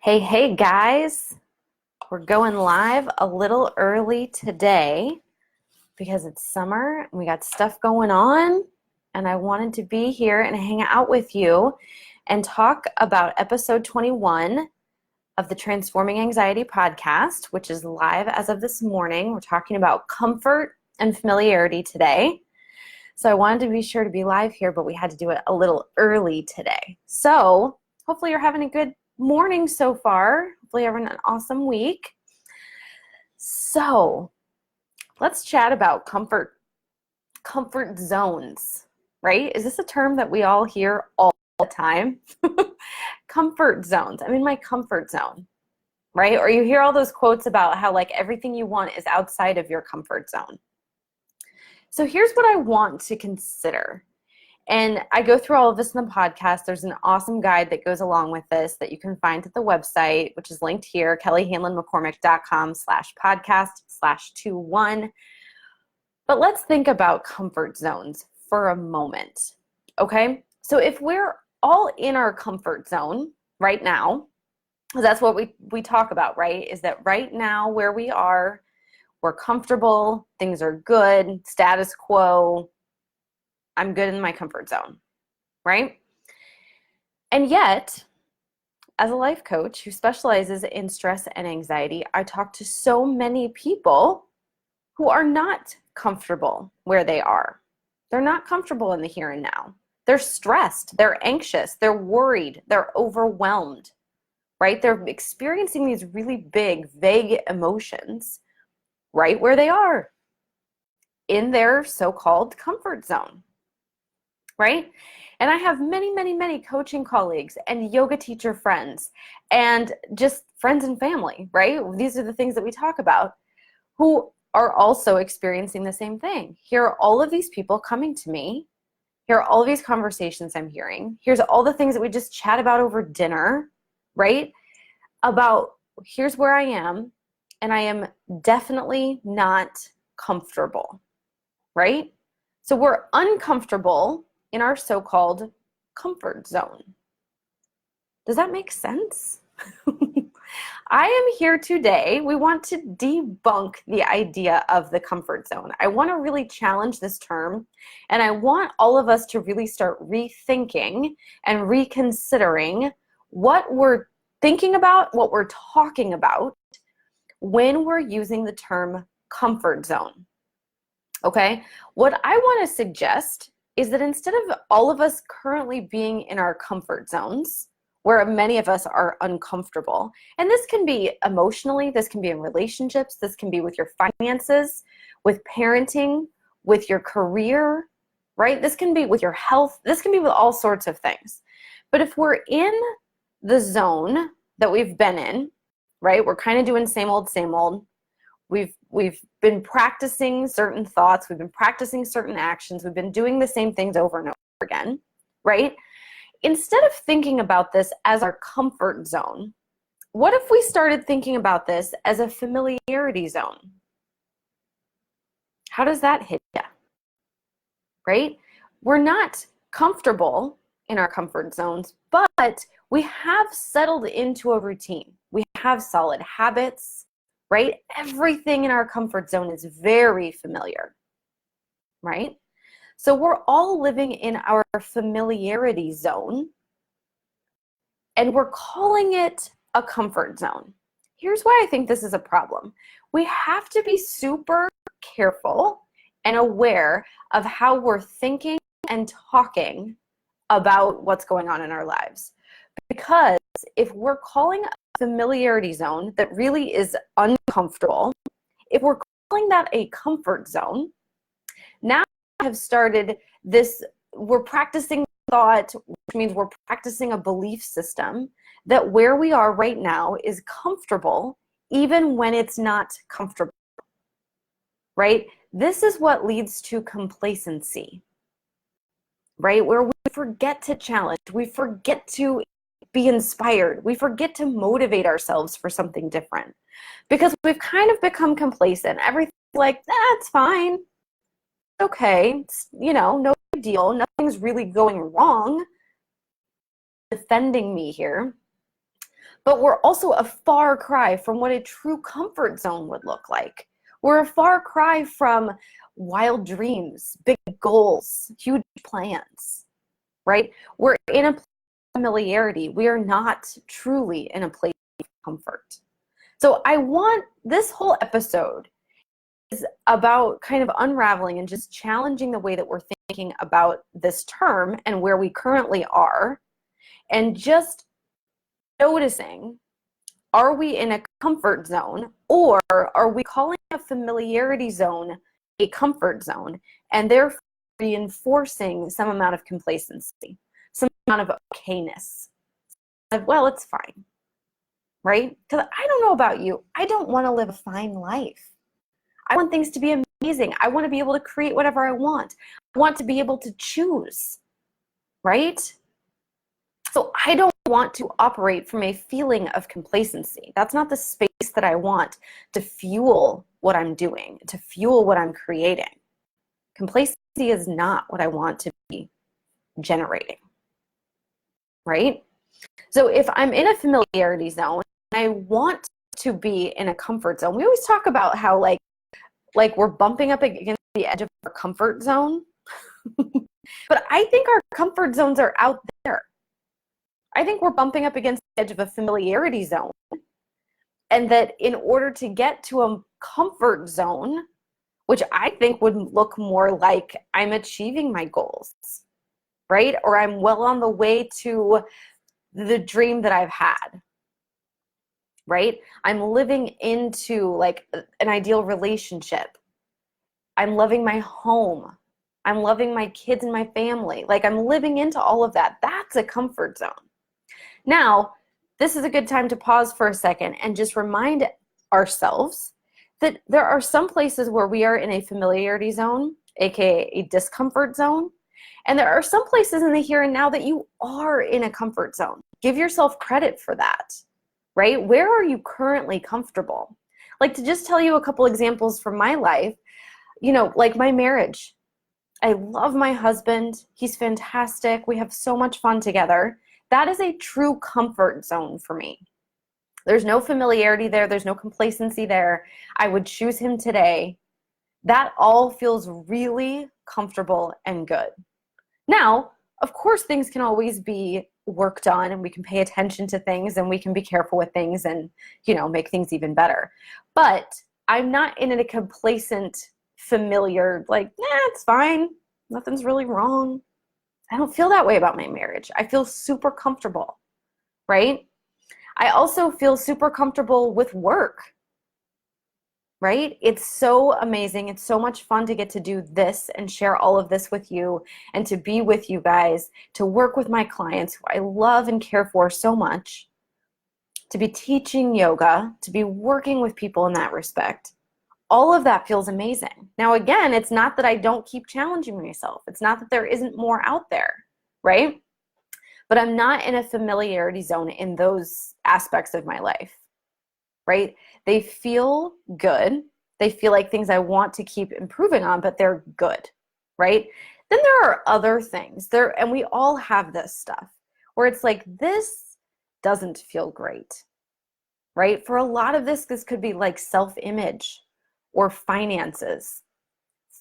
Hey guys, we're going live a little early today because it's summer and we got stuff going on, and I wanted to be here and hang out with you and talk about episode 21 of the Transforming Anxiety podcast, which is live as of this morning. We're talking about comfort and familiarity today. So I wanted to be sure to be live here, but we had to do it a little early today. So hopefully you're having a good morning so far. Hopefully you're having an awesome week. So let's chat about comfort zones, right? Is this a term that we all hear all the time? Comfort zones. I'm in my comfort zone, right? Or you hear all those quotes about how like everything you want is outside of your comfort zone. So here's what I want to consider. And I go through all of this in the podcast. There's an awesome guide that goes along with this that you can find at the website, which is linked here, kellyhanlonmccormick.com/podcast/21. But let's think about comfort zones for a moment, okay? So if we're all in our comfort zone right now, that's what we talk about, right? Is that right now where we are, we're comfortable, things are good, status quo, I'm good in my comfort zone, right? And yet, as a life coach who specializes in stress and anxiety, I talk to so many people who are not comfortable where they are. They're not comfortable in the here and now. They're stressed, they're anxious, they're worried, they're overwhelmed, right? They're experiencing these really big, vague emotions right where they are in their so-called comfort zone. Right? And I have many coaching colleagues and yoga teacher friends and just friends and family, right? These are the things that we talk about, who are also experiencing the same thing. Here are all of these people coming to me. Here are all of these conversations I'm hearing. Here's all the things that we just chat about over dinner, right? About here's where I am, and I am definitely not comfortable, right? So we're uncomfortable in our so-called comfort zone. Does that make sense? I am here today. We want to debunk the idea of the comfort zone. I want to really challenge this term, and I want all of us to really start rethinking and reconsidering what we're thinking about, what we're talking about when we're using the term comfort zone. Okay? What I want to suggest is that instead of all of us currently being in our comfort zones, where many of us are uncomfortable, and this can be emotionally, this can be in relationships, this can be with your finances, with parenting, with your career, right? This can be with your health, this can be with all sorts of things. But if we're in the zone that we've been in, right? We're kind of doing same old, We've been practicing certain thoughts, we've been practicing certain actions, we've been doing the same things over and over again, right? Instead of thinking about this as our comfort zone, what if we started thinking about this as a familiarity zone? How does that hit you? Right? We're not comfortable in our comfort zones, but we have settled into a routine. We have solid habits, right? Everything in our comfort zone is very familiar, right? So we're all living in our familiarity zone, and we're calling it a comfort zone. Here's why I think this is a problem. We have to be super careful and aware of how we're thinking and talking about what's going on in our lives. Because if we're calling a familiarity zone that really is uncomfortable, if we're calling that a comfort zone, now we have started this, we're practicing thought, which means we're practicing a belief system that where we are right now is comfortable even when it's not comfortable, right? This is what leads to complacency, right? Where we forget to challenge, we forget to be inspired, we forget to motivate ourselves for something different because we've kind of become complacent. Everything's like, that's fine, okay, it's, no big deal, nothing's really going wrong. Defending me here. but we're also a far cry from what a true comfort zone would look like. We're a far cry from wild dreams, big goals, huge plans, right? We're in a place of familiarity. We are not truly in a place of comfort. So I want this whole episode is about kind of unraveling and just challenging the way that we're thinking about this term and where we currently are, and just noticing, are we in a comfort zone, or are we calling a familiarity zone a comfort zone and therefore reinforcing some amount of complacency, some amount of okayness? Like, well, it's fine, right? Because I don't know about you, I don't want to live a fine life. I want things to be amazing. I want to be able to create whatever I want. I want to be able to choose, right? So I don't want to operate from a feeling of complacency. That's not the space that I want to fuel what I'm doing, to fuel what I'm creating. Complacency is not what I want to be generating, right? So if I'm in a familiarity zone, I want to be in a comfort zone. We always talk about how like we're bumping up against the edge of our comfort zone. But I think our comfort zones are out there. I think we're bumping up against the edge of a familiarity zone. And that in order to get to a comfort zone, which I think would look more like I'm achieving my goals, right? Or I'm well on the way to the dream that I've had, right? I'm living into like an ideal relationship. I'm loving my home. I'm loving my kids and my family. Like I'm living into all of that. That's a comfort zone. Now, this is a good time to pause for a second and just remind ourselves that there are some places where we are in a familiarity zone, aka a discomfort zone, and there are some places in the here and now that you are in a comfort zone. Give yourself credit for that, right? Where are you currently comfortable? Like, to just tell you a couple examples from my life, like my marriage. I love my husband. He's fantastic. We have so much fun together. That is a true comfort zone for me. There's no familiarity there. There's no complacency there. I would choose him today. That all feels really comfortable and good. Now, of course, things can always be worked on, and we can pay attention to things, and we can be careful with things and, make things even better. But I'm not in a complacent, familiar, like, it's fine. Nothing's really wrong. I don't feel that way about my marriage. I feel super comfortable, right? I also feel super comfortable with work, right? It's so amazing. It's so much fun to get to do this and share all of this with you and to be with you guys, to work with my clients who I love and care for so much, to be teaching yoga, to be working with people in that respect. All of that feels amazing. Now, again, it's not that I don't keep challenging myself. It's not that there isn't more out there, right? But I'm not in a familiarity zone in those aspects of my life, right? They feel good. They feel like things I want to keep improving on, but they're good, right? Then there are other things there, and we all have this stuff where it's like, this doesn't feel great, right? For a lot of this could be like self-image or finances,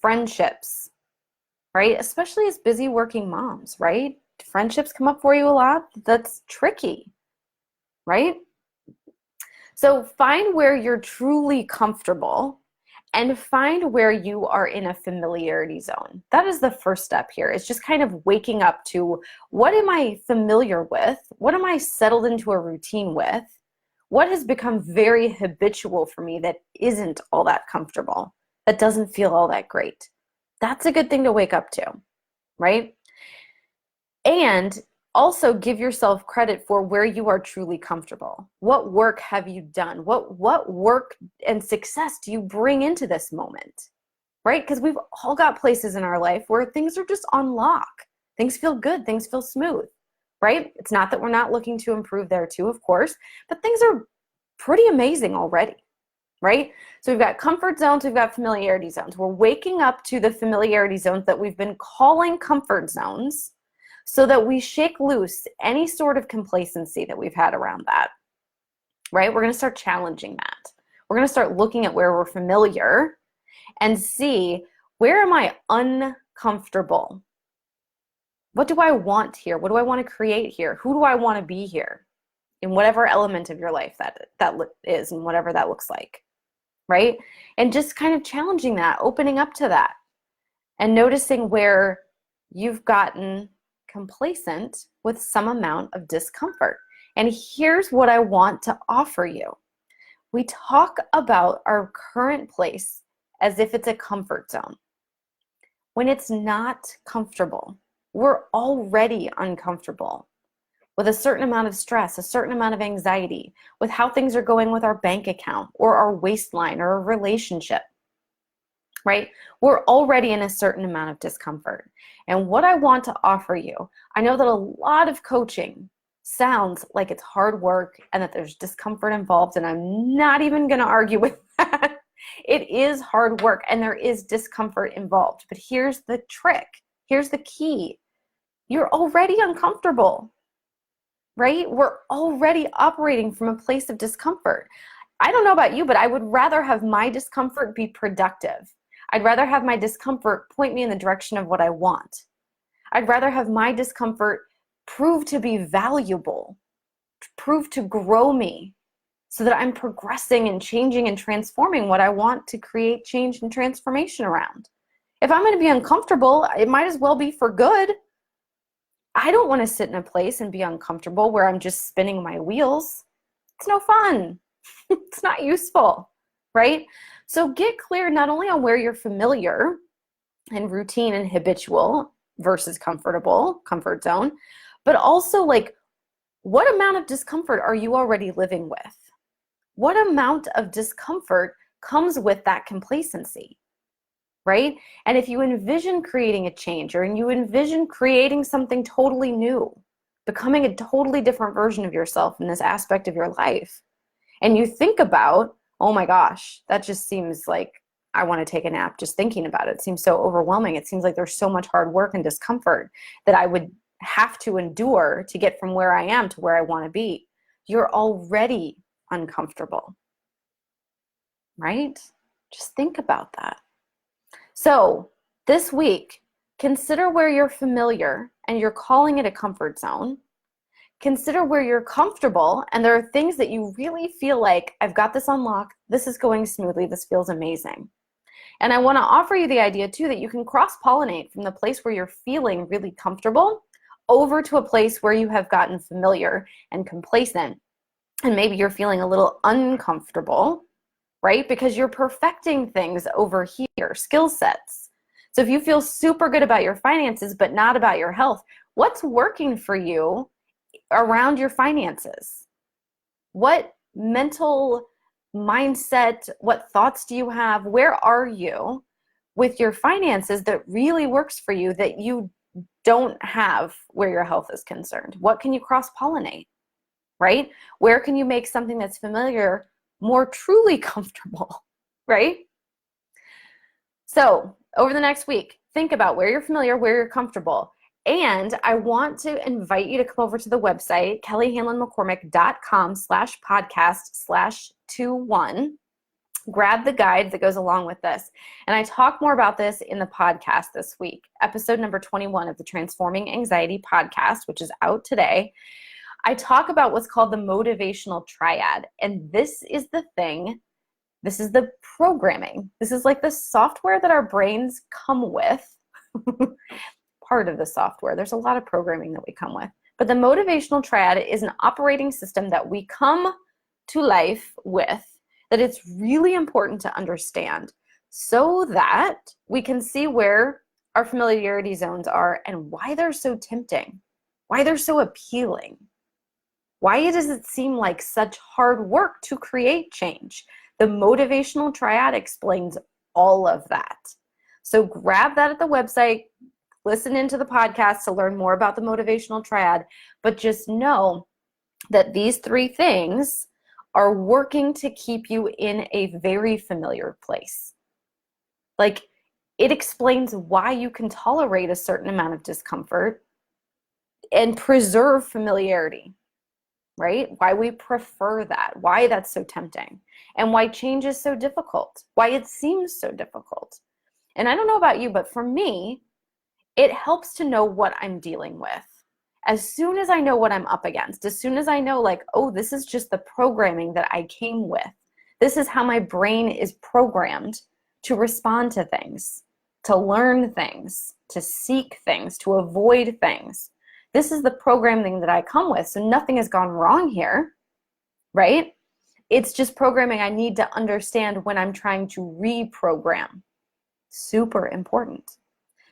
friendships, right? Especially as busy working moms, right? Friendships come up for you a lot. That's tricky, right? So find where you're truly comfortable and find where you are in a familiarity zone. That is the first step here. It's just kind of waking up to, what am I familiar with? What am I settled into a routine with? What has become very habitual for me that isn't all that comfortable, that doesn't feel all that great? That's a good thing to wake up to, right? And also give yourself credit for where you are truly comfortable. What work have you done? What work and success do you bring into this moment, right? Because we've all got places in our life where things are just on lock. Things feel good. Things feel smooth, right? It's not that we're not looking to improve there too, of course, but things are pretty amazing already, right? So we've got comfort zones, we've got familiarity zones. We're waking up to the familiarity zones that we've been calling comfort zones, so that we shake loose any sort of complacency that we've had around that. right? We're going to start challenging that. We're going to start looking at where we're familiar and see, where am I uncomfortable? What do I want here? What do I want to create here? Who do I want to be here? In whatever element of your life that is, and whatever that looks like, right? And just kind of challenging that, opening up to that, and noticing where you've gotten complacent with some amount of discomfort. And here's what I want to offer you. We talk about our current place as if it's a comfort zone. When it's not comfortable, we're already uncomfortable with a certain amount of stress, a certain amount of anxiety, with how things are going with our bank account or our waistline or a relationship, right? We're already in a certain amount of discomfort. And what I want to offer you, I know that a lot of coaching sounds like it's hard work and that there's discomfort involved, and I'm not even going to argue with that. It is hard work and there is discomfort involved. But here's the trick. Here's the key. You're already uncomfortable, right? We're already operating from a place of discomfort. I don't know about you, but I would rather have my discomfort be productive. I'd rather have my discomfort point me in the direction of what I want. I'd rather have my discomfort prove to be valuable, prove to grow me, so that I'm progressing and changing and transforming what I want to create change and transformation around. If I'm going to be uncomfortable, it might as well be for good. I don't want to sit in a place and be uncomfortable where I'm just spinning my wheels. It's no fun. It's not useful, right? So get clear not only on where you're familiar and routine and habitual versus comfort zone, but also like, what amount of discomfort are you already living with? What amount of discomfort comes with that complacency, right? And if you envision creating a change, or you envision creating something totally new, becoming a totally different version of yourself in this aspect of your life, and you think about, oh my gosh, that just seems like I want to take a nap just thinking about it. It seems so overwhelming. It seems like there's so much hard work and discomfort that I would have to endure to get from where I am to where I want to be. You're already uncomfortable, right? Just think about that. So this week, consider where you're familiar and you're calling it a comfort zone. Consider where you're comfortable and there are things that you really feel like, I've got this on lock, this is going smoothly, this feels amazing. And I want to offer you the idea too that you can cross-pollinate from the place where you're feeling really comfortable over to a place where you have gotten familiar and complacent. And maybe you're feeling a little uncomfortable, right? Because you're perfecting things over here, skill sets. So if you feel super good about your finances, but not about your health, what's working for you around your finances? What mental mindset, what thoughts do you have? Where are you with your finances that really works for you that you don't have where your health is concerned? What can you cross-pollinate, right? Where can you make something that's familiar more truly comfortable, right? So over the next week, think about where you're familiar, where you're comfortable. And I want to invite you to come over to the website, kellyhanlonmccormick.com/podcast/21. Grab the guide that goes along with this. And I talk more about this in the podcast this week, episode number 21 of the Transforming Anxiety podcast, which is out today. I talk about what's called the motivational triad. And this is the thing, this is the programming. This is like the software that our brains come with. Part of the software. There's a lot of programming that we come with. But the motivational triad is an operating system that we come to life with, that it's really important to understand so that we can see where our familiarity zones are and why they're so tempting, why they're so appealing. Why does it seem like such hard work to create change? The motivational triad explains all of that. So grab that at the website, listen into the podcast to learn more about the motivational triad, but just know that these three things are working to keep you in a very familiar place. Like, it explains why you can tolerate a certain amount of discomfort and preserve familiarity. right? Why we prefer that, why that's so tempting, and why change is so difficult, why it seems so difficult. And I don't know about you, but for me, it helps to know what I'm dealing with. As soon as I know what I'm up against, as soon as I know, like, oh, this is just the programming that I came with, this is how my brain is programmed to respond to things, to learn things, to seek things, to avoid things. This is the programming that I come with, so nothing has gone wrong here, right? It's just programming I need to understand when I'm trying to reprogram. Super important.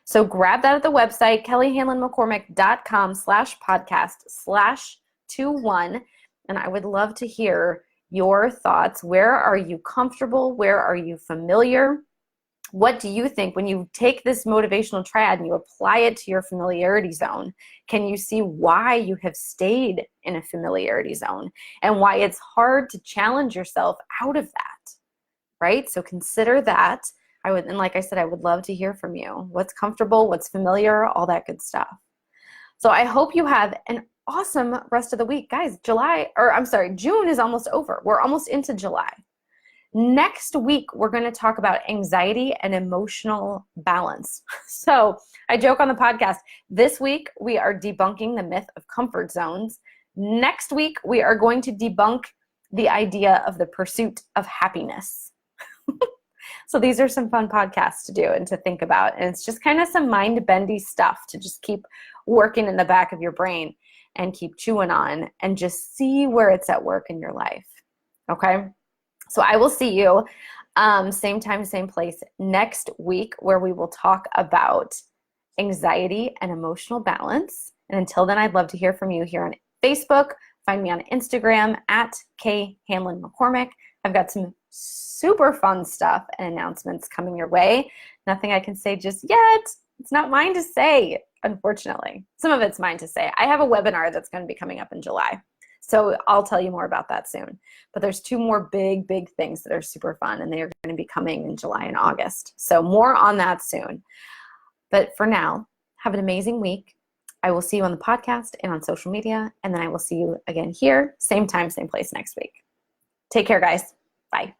So grab that at the website, kellyhanlonmccormick.com/podcast/21. And I would love to hear your thoughts. Where are you comfortable? Where are you familiar? What do you think when you take this motivational triad and you apply it to your familiarity zone? Can you see why you have stayed in a familiarity zone and why it's hard to challenge yourself out of that, right? So consider that. And like I said, I would love to hear from you. What's comfortable, what's familiar, all that good stuff. So I hope you have an awesome rest of the week. Guys, June is almost over. We're almost into July. Next week, we're going to talk about anxiety and emotional balance. So I joke on the podcast, this week we are debunking the myth of comfort zones. Next week, we are going to debunk the idea of the pursuit of happiness. So these are some fun podcasts to do and to think about. And it's just kind of some mind-bendy stuff to just keep working in the back of your brain and keep chewing on and just see where it's at work in your life. Okay? So I will see you same time, same place next week, where we will talk about anxiety and emotional balance. And until then, I'd love to hear from you here on Facebook. Find me on Instagram at @KHanlonMcCormick. I've got some super fun stuff and announcements coming your way. Nothing I can say just yet. It's not mine to say, unfortunately. Some of it's mine to say. I have a webinar that's going to be coming up in July. So I'll tell you more about that soon. But there's two more big things that are super fun, and they are going to be coming in July and August. So more on that soon. But for now, have an amazing week. I will see you on the podcast and on social media, and then I will see you again here, same time, same place next week. Take care, guys. Bye.